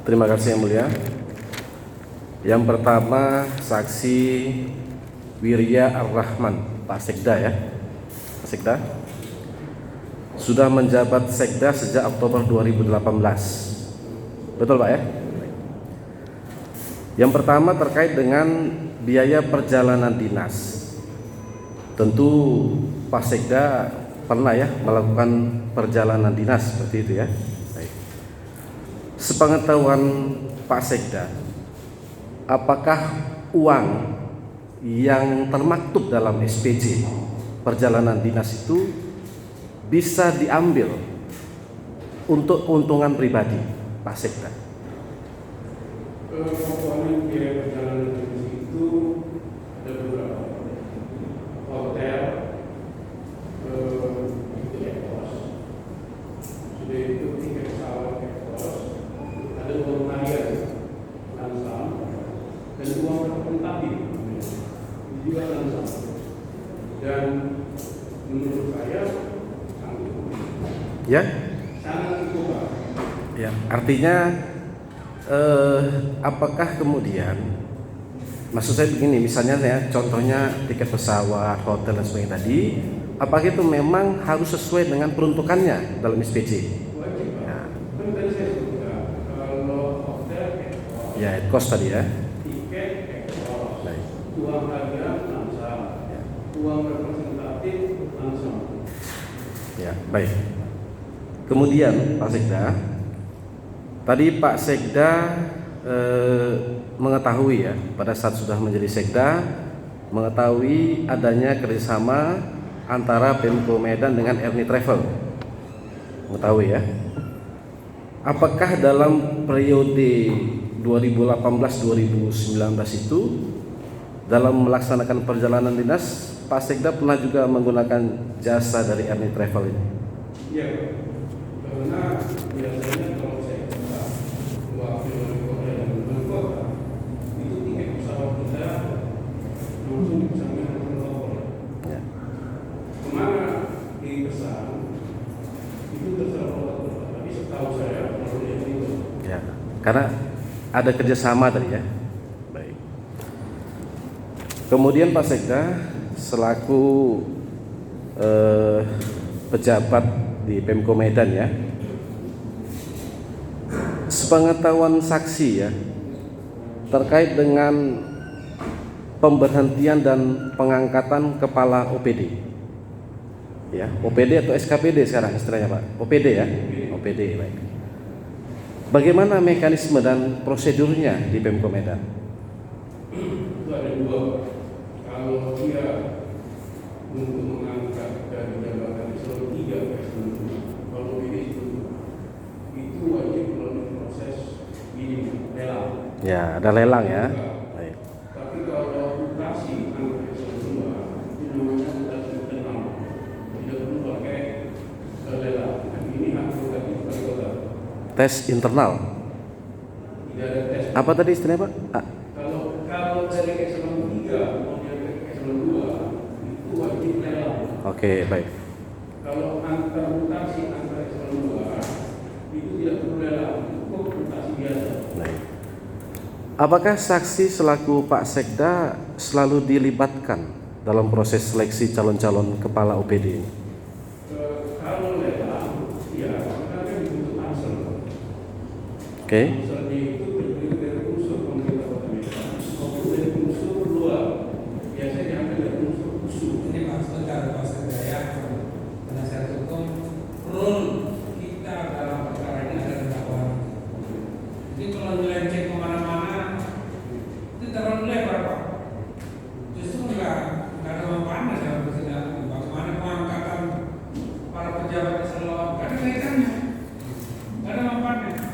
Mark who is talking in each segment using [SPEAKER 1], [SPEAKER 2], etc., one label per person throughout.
[SPEAKER 1] Terima kasih Yang Mulia. Yang pertama saksi Wirya Ar-Rahman, Pak Sekda ya. Pak Sekda sudah menjabat Sekda sejak Oktober 2018. Betul Pak ya? Yang pertama terkait dengan biaya perjalanan dinas. Tentu Pak Sekda pernah ya melakukan perjalanan dinas seperti itu ya. Baik. Sepengetahuan Pak Sekda, apakah uang yang termaktub dalam SPJ perjalanan dinas itu bisa diambil untuk keuntungan pribadi Pak Sekda?
[SPEAKER 2] Komponen biaya perjalanan dinas itu ada beberapa. Hotel, itu ekos, sudah itu tiket pesawat ekos, ada uang harian, langsam, dan uang representatif juga langsam. Dan menurut saya sanggup.
[SPEAKER 1] Ya?
[SPEAKER 2] Sangat cukup.
[SPEAKER 1] Ya, artinya apakah kemudian, maksud saya begini, misalnya ya, contohnya tiket pesawat, hotel dan sebagainya tadi, apakah itu memang harus sesuai dengan peruntukannya dalam SPJ?
[SPEAKER 2] Wajib.
[SPEAKER 1] Ya,
[SPEAKER 2] Kan tadi saya sebutkan, kalau hotel ekos,
[SPEAKER 1] ya cost tadi ya.
[SPEAKER 2] tiket ekos,
[SPEAKER 1] Baik.
[SPEAKER 2] uang harian langsam,
[SPEAKER 1] Ya,
[SPEAKER 2] uang representatif langsam.
[SPEAKER 1] ya, baik. Kemudian Pak Sekda, tadi Pak Sekda mengetahui ya, pada saat sudah menjadi Sekda, mengetahui adanya kerjasama antara Pemko Medan dengan Erni Travel, mengetahui ya. Apakah dalam periode 2018-2019 itu dalam melaksanakan perjalanan dinas, Pak Sekda pernah juga menggunakan jasa dari Erni Travel ini?
[SPEAKER 2] Iya, karena biasanya kalau saya buka wakil wali kota dan wali kota, itu tiket pesawat kita langsung dipesankan ke lokal.
[SPEAKER 1] Ya.
[SPEAKER 2] Kemana dipesan itu terserah wali kota. Tapi setahu saya kalau dia itu
[SPEAKER 1] Ya, karena ada kerjasama tadi ya. Baik. Kemudian Pak Sekda selaku pejabat di Pemko Medan ya, sepengetahuan saksi ya terkait dengan pemberhentian dan pengangkatan kepala OPD ya, OPD atau SKPD sekarang istilahnya Pak, OPD ya, OPD. Baik. Bagaimana mekanisme dan prosedurnya di Pemko Medan?
[SPEAKER 2] itu ada dua. Kalau dia untuk mengangkat dari jabatan eselon 3 ke eselon 2, kalau ini itu wajib melalui proses ini lelang.
[SPEAKER 1] Ya, ada lelang ya. Baik.
[SPEAKER 2] Tapi kalau mutasi angka eselon 2 itu namanya mutasi internal, tidak perlu pakai lelang. Dan ini hak prerogatif wali kota.
[SPEAKER 1] Tes internal.
[SPEAKER 2] Tidak ada tes.
[SPEAKER 1] Apa tadi istilahnya Pak?
[SPEAKER 2] Kalau dari eselon 3 mau dia ke eselon 2 itu wajib lelang.
[SPEAKER 1] Oke, baik.
[SPEAKER 2] Kalau antar mutasi antar eselon 2 itu tidak perlu lelang, cukup mutasi biasa.
[SPEAKER 1] Baik. Apakah saksi selaku Pak Sekda selalu dilibatkan dalam proses seleksi calon-calon kepala OPD ini?
[SPEAKER 2] Kalau lelang, ya karena kan dibentuk pansel.
[SPEAKER 1] Oke.
[SPEAKER 2] Panselnya itu terdiri dari unsur pemerintah kota Medan, maupun dari unsur luar. Biasanya diambil dari unsur usul.
[SPEAKER 3] Ini maksudnya Pak Sekda, penasihat hukum, rule kita dalam perkara ini adalah dakwaan. Jadi kalau melenceng kemana-mana itu terlalu lebar Pak. Justru nggak ada manfaatnya dalam persidangan. Bagaimana pengangkatan para pejabat eselon? Nggak ada kaitannya, nggak ada manfaatnya.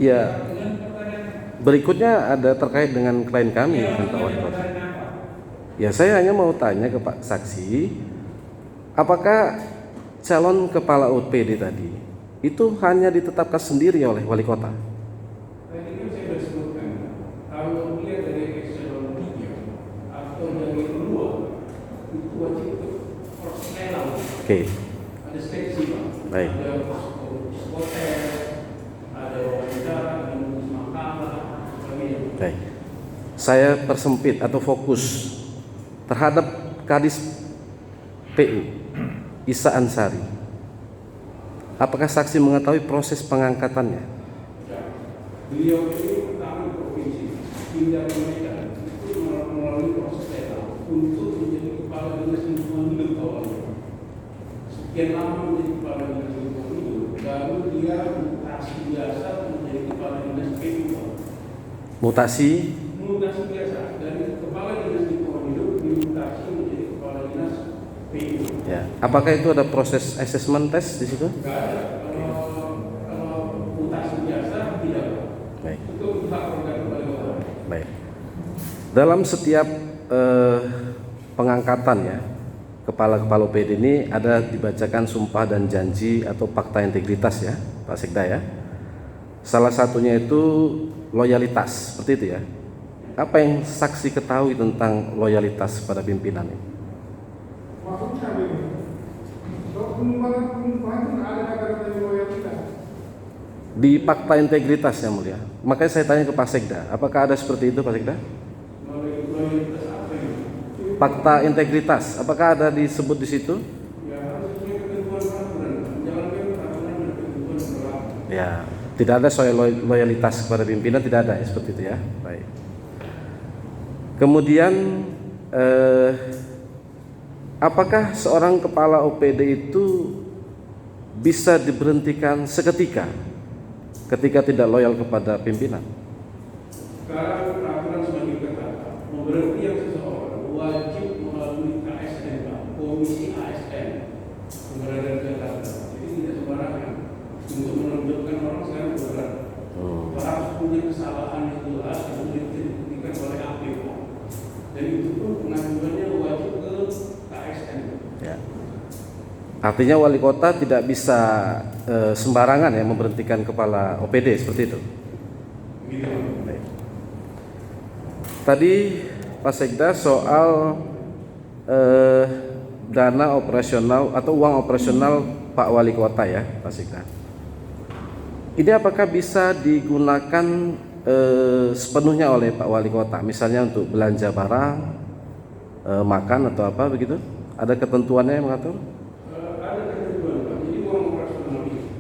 [SPEAKER 1] Ya,
[SPEAKER 3] Dengan pertanyaan,
[SPEAKER 1] berikutnya ada terkait dengan klien kami,
[SPEAKER 3] ya,
[SPEAKER 1] Pak Wali Kota.
[SPEAKER 3] pertanyaan apa?
[SPEAKER 1] Ya, saya hanya mau tanya ke Pak Saksi, apakah calon kepala OPD tadi itu hanya ditetapkan sendiri oleh Wali Kota?
[SPEAKER 2] Tadi kan saya sudah sebutkan, kalau dia dari eselon 3 atau dari luar, itu wajib proses lelang.
[SPEAKER 1] Oke,
[SPEAKER 2] Ada seleksi Pak.
[SPEAKER 1] baik.
[SPEAKER 2] Ada hotel, ada wawancara,
[SPEAKER 1] Baik. Saya persempit atau fokus terhadap Kadis PU Isa Ansari. Apakah saksi mengetahui proses pengangkatannya?
[SPEAKER 2] Beliau ini pertama di provinsi, pindah ke Medan, itu melalui proses lelang untuk menjadi kepala dinas lingkungan hidup awalnya. Sekian lama menjadi kepala dinas lingkungan hidup, baru dia mutasi biasa menjadi kepala dinas PU.
[SPEAKER 1] Mutasi
[SPEAKER 2] Biasa dari kepala dinas lingkungan hidup dimutasi menjadi kepala dinas PU.
[SPEAKER 1] ya. Apakah itu ada proses assessment test di situ?
[SPEAKER 2] Tidak ada. Kalau mutasi biasa tidak.
[SPEAKER 1] Baik.
[SPEAKER 2] Itu hak prerogatif wali kota.
[SPEAKER 1] Baik. Dalam setiap pengangkatan ya, kepala-kepala OPD ini ada dibacakan sumpah dan janji atau fakta integritas ya, Pak Sekda ya. Salah satunya itu loyalitas, seperti itu ya. Apa yang saksi ketahui tentang loyalitas pada pimpinan ini?
[SPEAKER 4] Maksudnya ini, penumpang itu ada kata-kata loyalitas.
[SPEAKER 1] Di fakta integritas yang mulia. Makanya saya tanya ke Pak Sekda, apakah ada seperti itu Pak Sekda?
[SPEAKER 2] Loyalitas apa ini?
[SPEAKER 1] Fakta integritas, apakah ada disebut di situ?
[SPEAKER 2] Ya harus sesuai ketentuan peraturan, menjalankan peraturan dan ketentuan berlaku.
[SPEAKER 1] Ya, tidak ada soal loyalitas kepada pimpinan, tidak ada ya, seperti itu ya. Baik. Kemudian apakah seorang kepala OPD itu bisa diberhentikan seketika ketika tidak loyal kepada pimpinan?
[SPEAKER 2] Sekarang peraturan semakin ketat. Memberhenti yang seseorang wajib melalui KSN, Pak, Komisi ASN Keberadaan Jakarta. Jadi tidak sembarangan untuk menunjukkan orang sekarang berat. Harus punya kesalahan yang jelas kemudian dibuktikan oleh ahli. Dan itu pun pengajuannya wajib ke KSN.
[SPEAKER 1] Ya. Artinya wali kota tidak bisa sembarangan ya memberhentikan kepala OPD seperti itu.
[SPEAKER 2] Gitu.
[SPEAKER 1] Baik. Tadi Pak Sekda soal dana operasional atau uang operasional Pak Wali Kota ya Pak Sekda. Ini apakah bisa digunakan sepenuhnya oleh Pak Wali Kota, misalnya untuk belanja barang, makan atau apa begitu? Ada ketentuannya yang mengatur?
[SPEAKER 2] Ada ketentuan, Pak. Jadi uang operasional itu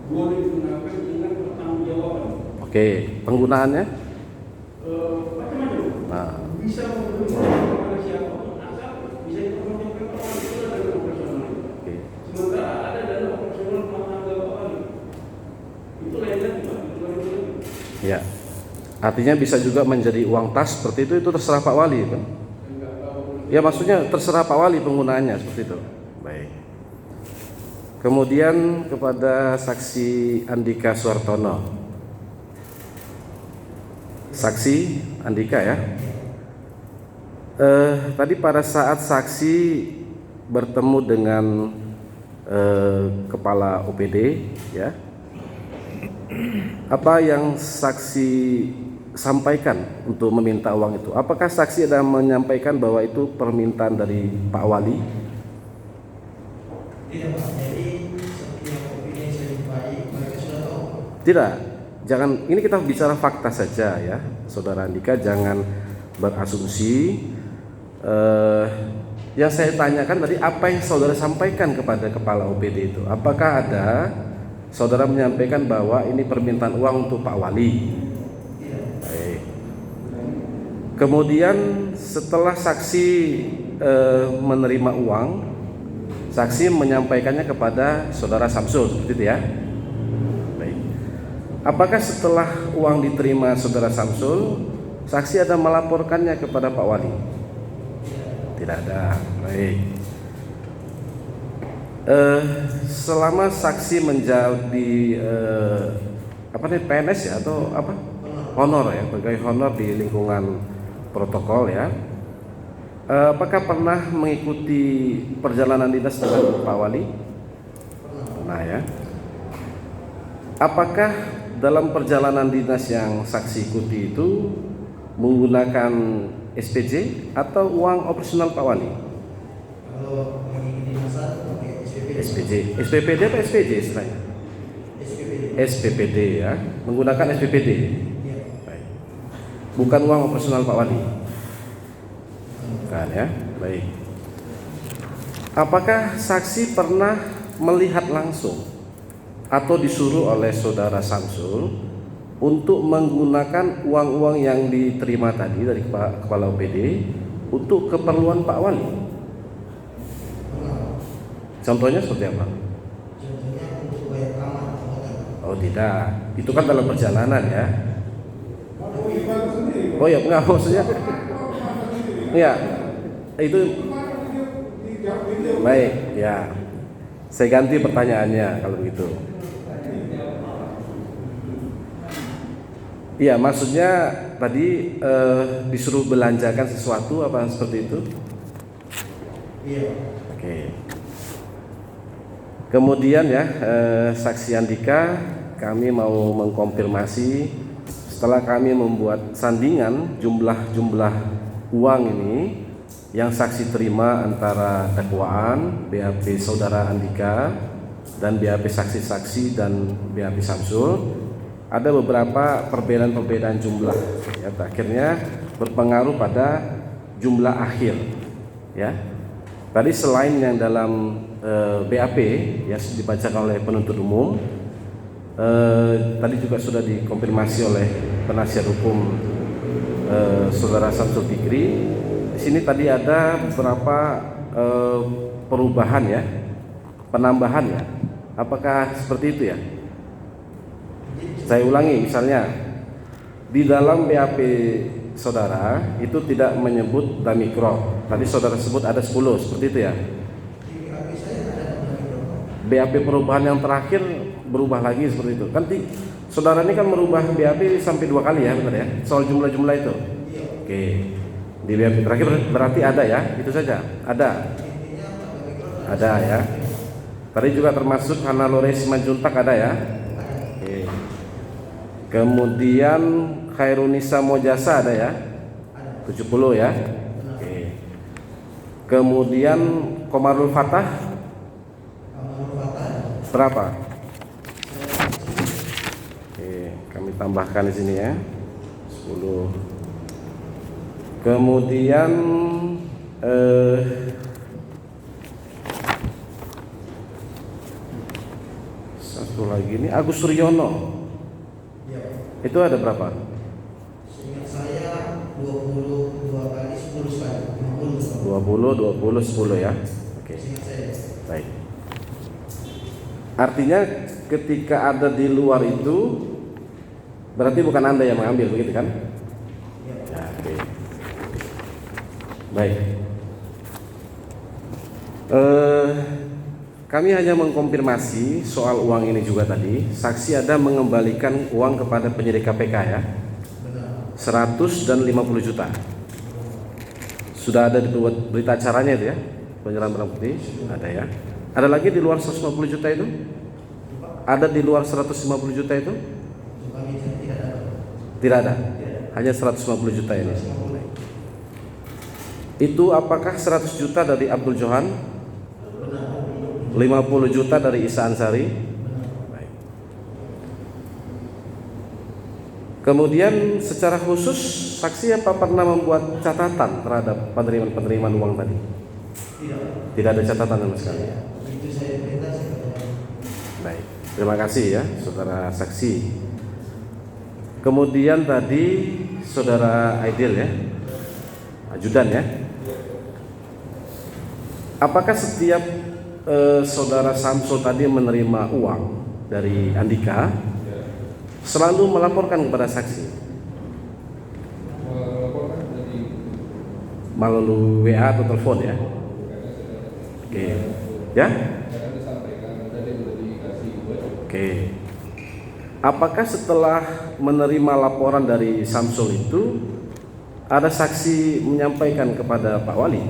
[SPEAKER 2] boleh digunakan dengan pertanggungjawaban.
[SPEAKER 1] Oke, penggunaannya?
[SPEAKER 2] Macam-macam.
[SPEAKER 1] Nah,
[SPEAKER 2] Bisa memberikan kepada siapapun asal bisa diperhatikan orang itu adalah dana operasional.
[SPEAKER 1] oke.
[SPEAKER 2] Sementara ada dana operasional rumah tangga Pak Wali. Itu lain lagi, Pak. Itu lain lagi.
[SPEAKER 1] Ya. Artinya bisa juga menjadi uang tas seperti itu terserah Pak Wali kan?
[SPEAKER 2] Saya nggak tahu.
[SPEAKER 1] Ya maksudnya terserah Pak Wali penggunaannya seperti itu. Baik. Kemudian kepada saksi Andika Suartono. Saksi Andika ya. Tadi pada saat saksi bertemu dengan kepala OPD ya, apa yang saksi sampaikan untuk meminta uang itu? Apakah saksi ada menyampaikan bahwa itu permintaan dari Pak Wali?
[SPEAKER 5] Tidak, Pak. Jadi seperti yang opini yang saya jumpai, mereka sudah tahu.
[SPEAKER 1] Tidak. Jangan, ini kita bicara fakta saja ya, Saudara Andika, jangan berasumsi. Yang saya tanyakan tadi, apa yang saudara sampaikan kepada kepala OPD itu? Apakah ada saudara menyampaikan bahwa ini permintaan uang untuk Pak Wali? Baik. Kemudian setelah saksi menerima uang, saksi menyampaikannya kepada saudara Samsul, seperti itu ya. Baik. Apakah setelah uang diterima saudara Samsul, saksi ada melaporkannya kepada Pak Wali? Tidak ada. Baik. Selama saksi menjadi PNS ya atau apa? Honor ya, pegawai honor di lingkungan protokol ya. Apakah pernah mengikuti perjalanan dinas dengan Pak Wali? Pernah ya. Apakah dalam perjalanan dinas yang saksi ikuti itu menggunakan SPJ atau uang operasional Pak Wali?
[SPEAKER 5] Kalau mengikuti masa pakai SPPD.
[SPEAKER 1] SPJ. SPPD apa SPJ istilahnya?
[SPEAKER 5] SPPD.
[SPEAKER 1] SPPD ya. Menggunakan SPPD.
[SPEAKER 5] Iya.
[SPEAKER 1] Baik. Bukan uang operasional Pak Wali. Bukan ya, baik. Apakah saksi pernah melihat langsung atau disuruh oleh saudara Samsul untuk menggunakan uang-uang yang diterima tadi dari Kepala OPD untuk keperluan Pak Wali? Contohnya seperti apa?
[SPEAKER 5] Contohnya untuk bayar kamar.
[SPEAKER 1] Oh tidak, itu kan dalam perjalanan ya.
[SPEAKER 4] Mau ibadah sendiri.
[SPEAKER 1] Oh ya, enggak maksudnya. Iya, itu baik ya. Saya ganti pertanyaannya kalau begitu. Iya, maksudnya tadi disuruh belanjakan sesuatu apa seperti itu?
[SPEAKER 5] Iya.
[SPEAKER 1] Oke. Kemudian ya, saksi Andika, kami mau mengkonfirmasi setelah kami membuat sandingan jumlah uang ini yang saksi terima antara dakwaan BAP saudara Andika dan BAP saksi-saksi dan BAP Samsul, ada beberapa perbedaan jumlah ya, akhirnya berpengaruh pada jumlah akhir ya. Tadi selain yang dalam BAP yang dibacakan oleh penuntut umum, tadi juga sudah dikonfirmasi oleh penasihat hukum saudara Samsul Fikri. Di sini tadi ada beberapa perubahan ya, penambahan ya. Apakah seperti itu ya? Saya ulangi, misalnya di dalam BAP saudara itu tidak menyebut damikro. Tadi saudara sebut ada 10, seperti itu ya.
[SPEAKER 5] Di BAP saya ada damikro.
[SPEAKER 1] BAP perubahan yang terakhir berubah lagi seperti itu. Kan saudara ini kan merubah BAP sampai 2 kali ya, benar ya? Soal jumlah-jumlah itu.
[SPEAKER 5] Iya.
[SPEAKER 1] Oke. Di BAP terakhir berarti ada ya, itu saja. Ada.
[SPEAKER 5] Intinya damikro
[SPEAKER 1] Ada ya. Tadi juga termasuk Hanalore Simanjuntak ada ya. Oke. Kemudian Khairunisa Mojasa ada ya. 70 ya. Oke. Kemudian Komarul Fatah
[SPEAKER 5] Amal Fatah.
[SPEAKER 1] berapa? Oke, kami tambahkan di sini ya. 10. Kemudian satu lagi ini Agus Suryono.
[SPEAKER 5] Iya.
[SPEAKER 1] Itu ada berapa?
[SPEAKER 5] Seingat saya 22 kali 10 sekali. 50.
[SPEAKER 1] 20, 10 ya. Oke.
[SPEAKER 5] Seingat saya.
[SPEAKER 1] Baik. Artinya ketika ada di luar itu berarti bukan Anda yang mengambil, begitu kan?
[SPEAKER 5] Iya.
[SPEAKER 1] Ya, oke. Baik. Kami hanya mengkonfirmasi soal uang ini juga tadi. Saksi ada mengembalikan uang kepada penyidik KPK ya.
[SPEAKER 5] Benar.
[SPEAKER 1] 100 dan 50 juta. Sudah ada di berita acaranya itu ya. Penyerahan barang bukti ada ya. Ada lagi di luar 150 juta itu? Ada di luar 150 juta itu?
[SPEAKER 5] Kami tidak ada.
[SPEAKER 1] Tidak ada. Hanya 150 juta ini. Itu apakah 100 juta dari Abdul Johan? 50 juta dari Isa Ansari? Baik. Kemudian secara khusus saksi apa pernah membuat catatan terhadap penerimaan uang tadi?
[SPEAKER 5] Tidak.
[SPEAKER 1] Tidak ada catatan sama sekali.
[SPEAKER 5] Itu saya perintah saya katakan.
[SPEAKER 1] Baik. Terima kasih ya saudara saksi. Kemudian tadi saudara Aidil ya, ajudan ya. Apakah setiap saudara Samsul tadi menerima uang dari Andika selalu melaporkan kepada saksi?
[SPEAKER 2] Melaporkan dari
[SPEAKER 1] Melalui WA atau telepon ya? Oke. Ya?
[SPEAKER 2] yang disampaikan tadi sudah dikasih buat.
[SPEAKER 1] Oke. Apakah setelah menerima laporan dari Samsul itu ada saksi menyampaikan kepada Pak Wali?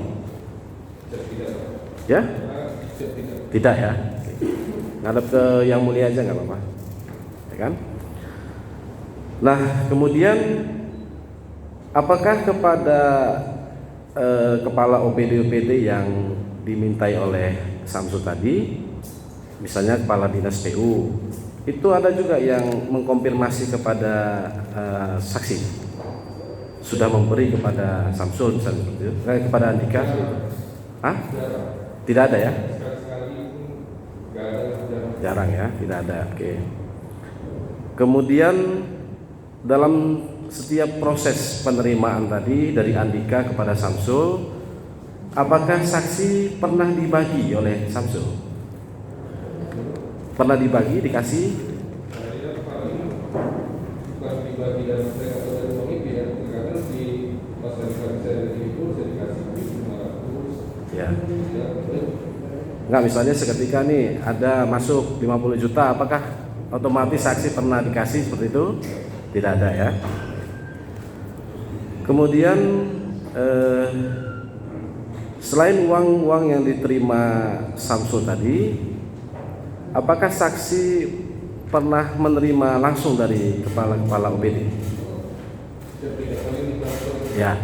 [SPEAKER 2] Tidak.
[SPEAKER 1] Ya?
[SPEAKER 2] Tidak.
[SPEAKER 1] Tidak ya? Oke. Ngadep ke yang mulia aja nggak apa-apa, ya kan? Nah kemudian apakah kepada kepala OPD yang dimintai oleh Samsul tadi, misalnya kepala dinas PU, itu ada juga yang mengkonfirmasi kepada saksi? sudah memberi kepada Samsul misalnya seperti itu, kepada Andika seperti itu. Hah? Tidak ada ya? Jarang ya, tidak ada. Oke. Kemudian dalam setiap proses penerimaan tadi dari Andika kepada Samsul, apakah saksi pernah dibagi oleh Samsul? Pernah dibagi, dikasih?
[SPEAKER 2] Saya paling bukan pribadi dan saya atau dari komite ya, karena di pas hari saya itu saya dikasih 500.
[SPEAKER 1] Ya.
[SPEAKER 2] Ya, betul.
[SPEAKER 1] Enggak, misalnya seketika nih ada masuk 50 juta, apakah otomatis saksi pernah dikasih seperti itu? Tidak ada ya. Kemudian selain uang-uang yang diterima Samsul tadi, apakah saksi pernah menerima langsung dari kepala OPD?
[SPEAKER 2] Setiap kali ditransfer
[SPEAKER 1] Ya,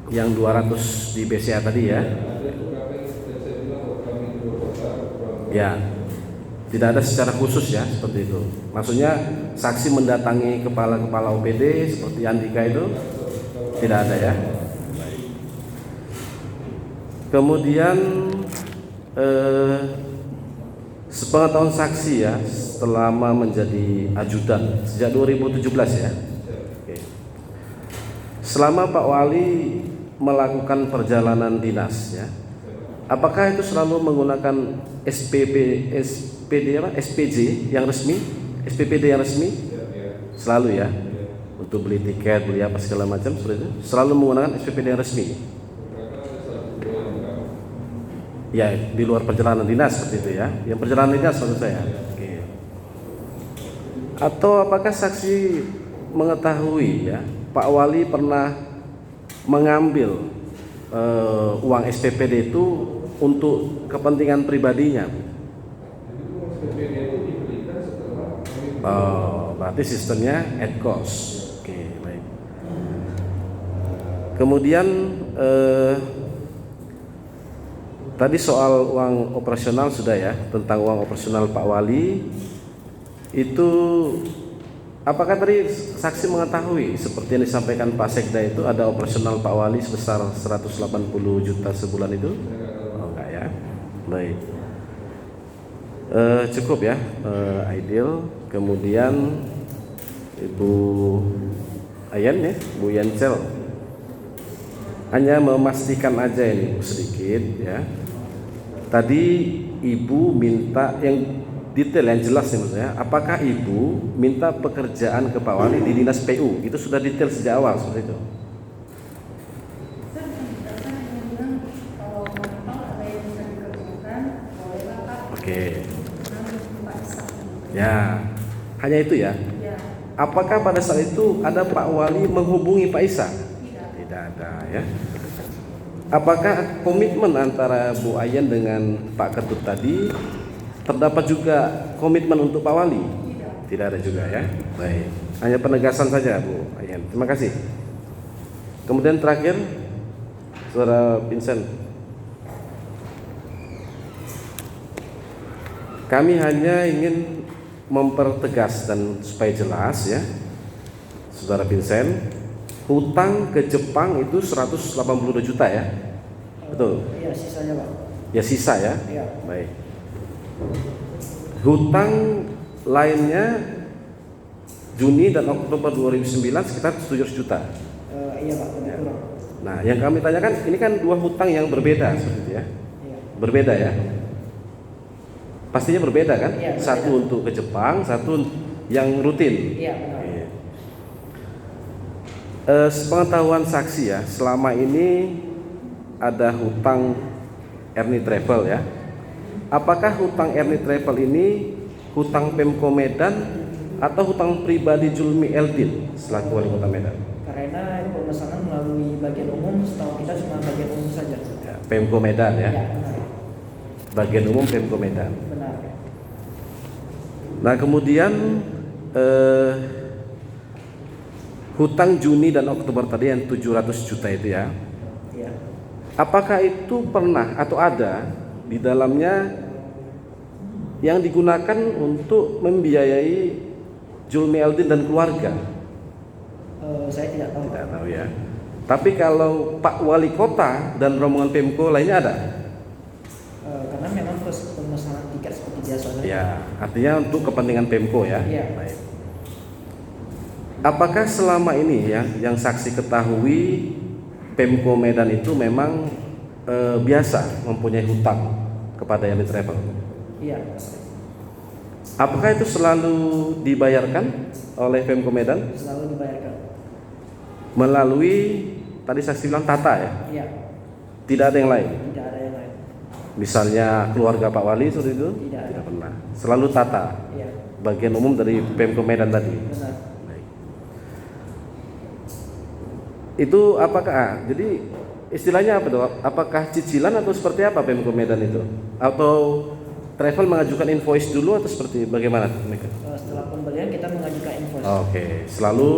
[SPEAKER 1] yang 200 di BCA tadi ya.
[SPEAKER 2] ada beberapa yang saya bilang bahwa kami di luar kota kurang.
[SPEAKER 1] Ya, tidak ada secara khusus ya seperti itu. Maksudnya saksi mendatangi kepala OPD seperti Andika itu tidak ada ya. Kemudian sepengetahuan saksi ya, selama menjadi ajudan sejak 2017 ya. Oke. Selama Pak Wali melakukan perjalanan dinas ya, apakah itu selalu menggunakan SPJ yang resmi? SPPD yang resmi? Selalu ya. Untuk beli tiket, beli apa segala macam seperti itu. Selalu menggunakan SPPD yang resmi. Ya, di luar perjalanan dinas seperti itu ya. Yang perjalanan dinas maksud saya. Oke. Atau apakah saksi mengetahui ya, Pak Wali pernah mengambil uang SPPD itu untuk kepentingan pribadinya?
[SPEAKER 2] SPPD itu diberikan setelah kami
[SPEAKER 1] Oh, berarti sistemnya at cost. Oke, baik. Kemudian tadi soal uang operasional sudah ya, tentang uang operasional Pak Wali itu, apakah tadi saksi mengetahui seperti yang disampaikan Pak Sekda itu ada operasional Pak Wali sebesar 180 juta sebulan itu? Oh enggak ya, baik. Cukup ya, ideal. Kemudian Ibu Ayan ya, Bu Yancel, hanya memastikan aja ini sedikit ya. Tadi Ibu minta yang detail, yang jelas nih maksudnya, apakah Ibu minta pekerjaan ke Pak Wali di dinas PU? Itu sudah detail sejak awal seperti itu. Oke. Ya, hanya itu ya. Apakah pada saat itu ada Pak Wali menghubungi Pak Isa? Tidak ada ya. Apakah komitmen antara Bu Ayan dengan Pak Ketut tadi terdapat juga komitmen untuk Pak Wali? Tidak ada juga ya. Baik. Hanya penegasan saja Bu Ayan. Terima kasih. Kemudian terakhir, Saudara Vincent. Kami hanya ingin mempertegas dan supaya jelas ya, Saudara Vincent, hutang ke Jepang itu 182 juta ya, betul?
[SPEAKER 5] Iya, sisanya Pak.
[SPEAKER 1] Ya sisa ya,
[SPEAKER 5] Iya.
[SPEAKER 1] baik. Hutang lainnya Juni dan Oktober 2009 sekitar 700 juta.
[SPEAKER 5] Iya Pak,
[SPEAKER 1] Ya.
[SPEAKER 5] betul.
[SPEAKER 1] Nah, yang kami tanyakan ini kan dua hutang yang berbeda seperti itu ya,
[SPEAKER 5] Iya.
[SPEAKER 1] berbeda ya. Pastinya berbeda kan?
[SPEAKER 5] Iya, berbeda.
[SPEAKER 1] Satu untuk ke Jepang, satu yang rutin.
[SPEAKER 5] Iya, benar.
[SPEAKER 1] Iya. Sepengetahuan saksi ya, selama ini ada hutang Ernie Travel ya. Apakah hutang Ernie Travel ini hutang Pemko Medan atau hutang pribadi Julmi Eldin selaku wali kota Medan?
[SPEAKER 5] Karena pemesanan melalui bagian umum, setahu kita cuma bagian umum saja.
[SPEAKER 1] Ya, Pemko Medan ya.
[SPEAKER 5] Iya, benar.
[SPEAKER 1] Bagian umum Pemko Medan.
[SPEAKER 5] Benar.
[SPEAKER 1] Nah, kemudian hutang Juni dan Oktober tadi yang 700 juta itu ya.
[SPEAKER 5] Iya.
[SPEAKER 1] Apakah itu pernah atau ada di dalamnya yang digunakan untuk membiayai Julmi Eldin dan keluarga?
[SPEAKER 5] Saya tidak tahu.
[SPEAKER 1] Tidak tahu ya. Tapi kalau Pak Wali Kota dan rombongan Pemko lainnya ada?
[SPEAKER 5] Karena memang pemesanan tiket seperti biasa.
[SPEAKER 1] Ya, artinya untuk kepentingan Pemko ya.
[SPEAKER 5] Iya.
[SPEAKER 1] Baik. Apakah selama ini ya yang saksi ketahui Pemko Medan itu memang biasa mempunyai hutang kepada Yami Travel?
[SPEAKER 5] Iya.
[SPEAKER 1] Apakah itu selalu dibayarkan oleh Pemko Medan
[SPEAKER 5] Selalu dibayarkan.
[SPEAKER 1] melalui tadi saksi bilang Tata ya?
[SPEAKER 5] Iya.
[SPEAKER 1] Tidak ada yang lain.
[SPEAKER 5] Tidak ada yang lain.
[SPEAKER 1] Misalnya keluarga Pak Wali seperti itu?
[SPEAKER 5] Tidak ada.
[SPEAKER 1] Tidak pernah. Selalu Tata.
[SPEAKER 5] Iya.
[SPEAKER 1] Bagian umum dari Pemko Medan tadi.
[SPEAKER 5] Benar.
[SPEAKER 1] Baik. Itu apakah? Jadi istilahnya apa tuh? Apakah cicilan atau seperti apa Pemko Medan itu? Atau travel mengajukan invoice dulu atau seperti bagaimana mereka?
[SPEAKER 5] Setelah pembelian kita mengajukan invoice.
[SPEAKER 1] Oke, selalu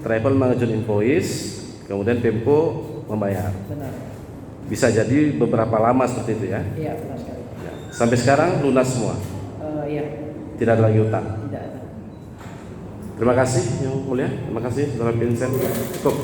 [SPEAKER 1] travel mengajukan invoice, kemudian Pemko membayar.
[SPEAKER 5] Benar.
[SPEAKER 1] Bisa jadi beberapa lama seperti itu ya.
[SPEAKER 5] Iya, benar sekali.
[SPEAKER 1] Ya. Sampai sekarang lunas semua.
[SPEAKER 5] Iya.
[SPEAKER 1] Tidak ada lagi utang.
[SPEAKER 5] Tidak ada.
[SPEAKER 1] Terima kasih Yang Mulia. Terima kasih Saudara Vincent. Cukup.